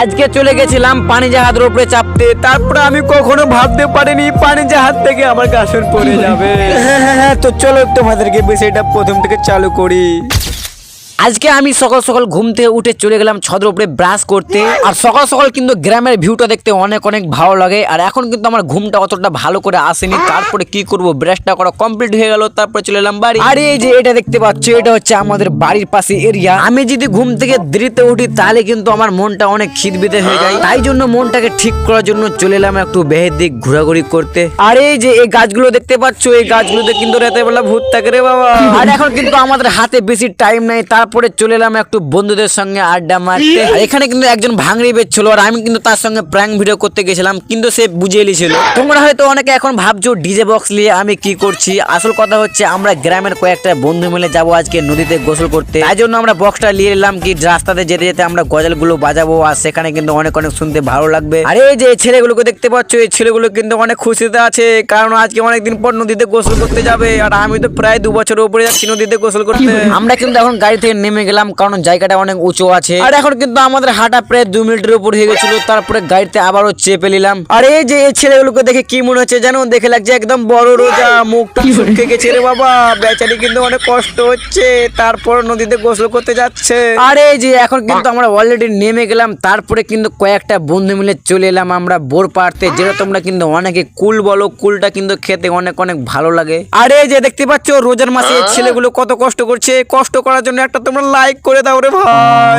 আজকে চলে গেছিলাম পানি জাহাজের উপরে চাপতে, তারপরে আমি কখনো ভাবতে পারিনি পানি জাহাজ থেকে আমার কাসর পড়ে যাবে। হ্যাঁ, তো চলো তোমাদেরকে বিষয়টা প্রথম থেকে চালু করি। আজকে আমি সকাল সকাল ঘুম থেকে উঠে চলে গেলাম ছাদের উপরে ব্রাশ করতে। আর সকাল সকাল কিন্তু গ্রামের ভিউটা দেখতে অনেক অনেক ভালো লাগে। আর এখন কিন্তু আমার ঘুমটা অতটা ভালো করে আসেনি। তারপরে কি করব, ব্রাশটা করা কমপ্লিট হয়ে গেল, তারপরে চলে এলাম বাড়ি। আর এই যে এটা দেখতে পাচ্ছ, এটা হচ্ছে আমাদের বাড়ির পাশে এরিয়া। আমি যদি ঘুম থেকে দেরিতে উঠি তাহলে কিন্তু আমার মনটা অনেক খিদবিদে হয়ে যায়। তাই জন্য মনটাকে ঠিক করার জন্য চলে এলাম একটু বেহের দিক ঘোরাঘুরি করতে। আর এই যে এই গাছগুলো দেখতে পাচ্ছ, এই গাছগুলোতে কিন্তু রাতের বেলা ভূত থাকে রে বাবা। আর এখন কিন্তু আমাদের হাতে বেশি টাইম নাই, তারপরে চলে এলাম একটু বন্ধুদের সঙ্গে আড্ডা মারতে। আর এখানে কিন্তু একজন ভাঙড়ি বেচছিল, আর আমি কিন্তু তার সঙ্গে প্র্যাঙ্ক ভিডিও করতে গেছিলাম, কিন্তু সে বুঝিয়ে নিয়েছিল। তোমরা হয়তো অনেকে এখন ভাবছো ডিজে বক্স নিয়ে আমি কি করছি। আসল কথা হচ্ছে আমরা গ্রামের কয়েকটা বন্ধু মিলে যাবো আজকে নদীতে গোসল করতে। তাই জন্য আমরা বক্সটা নিয়ে এলাম, কি রাস্তাতে যেতে যেতে আমরা গজলগুলো বাজাবো, আর সেখানে কিন্তু অনেক অনেক শুনতে ভালো লাগবে। আর এই যে ছেলেগুলোকে দেখতে পাচ্ছ, এই ছেলেগুলো কিন্তু অনেক খুশিতে আছে, কারণ আজকে অনেকদিন পর নদীতে গোসল করতে যাবে। আর আমি তো প্রায় 2 বছরের উপরে যাচ্ছি নদীতে গোসল করতে। আমরা কিন্তু এখন গাড়ি থেকে নেমে গেলাম, কারণ জায়গাটা অনেক উঁচু আছে। আর এখন কিন্তু আমাদের হাঁটা প্রায় 2 মিনিটের উপর হয়ে গেছিল, তারপরে গাড়িতে আবারও চেপে নিলাম। আর এই যে এই ছেলেগুলোকে দেখে কি মনে হচ্ছে জানো, দেখে লাগছে একদম বড় রোজা, মুখটা শুকিয়ে গেছে রে বাবা। বেচারি কিন্তু অনেক কষ্ট হচ্ছে, তারপর নদীতে গোসল করতে যাচ্ছে। আর এই যে এখন কিন্তু আমরা অলরেডি নেমে গেলাম, তারপরে কিন্তু কয়েকটা বন্ধু মিলে চলে এলাম আমরা বোর পাড়তে, যেটা তোমরা কিন্তু অনেকে কুল বলো। কুলটা কিন্তু খেতে অনেক অনেক ভালো লাগে। আর এই যে দেখতে পাচ্ছ রোজার মাসে ছেলেগুলো কত কষ্ট করছে। কষ্ট করার জন্য একটা তোমরা লাইক করে দাও রে ভাই।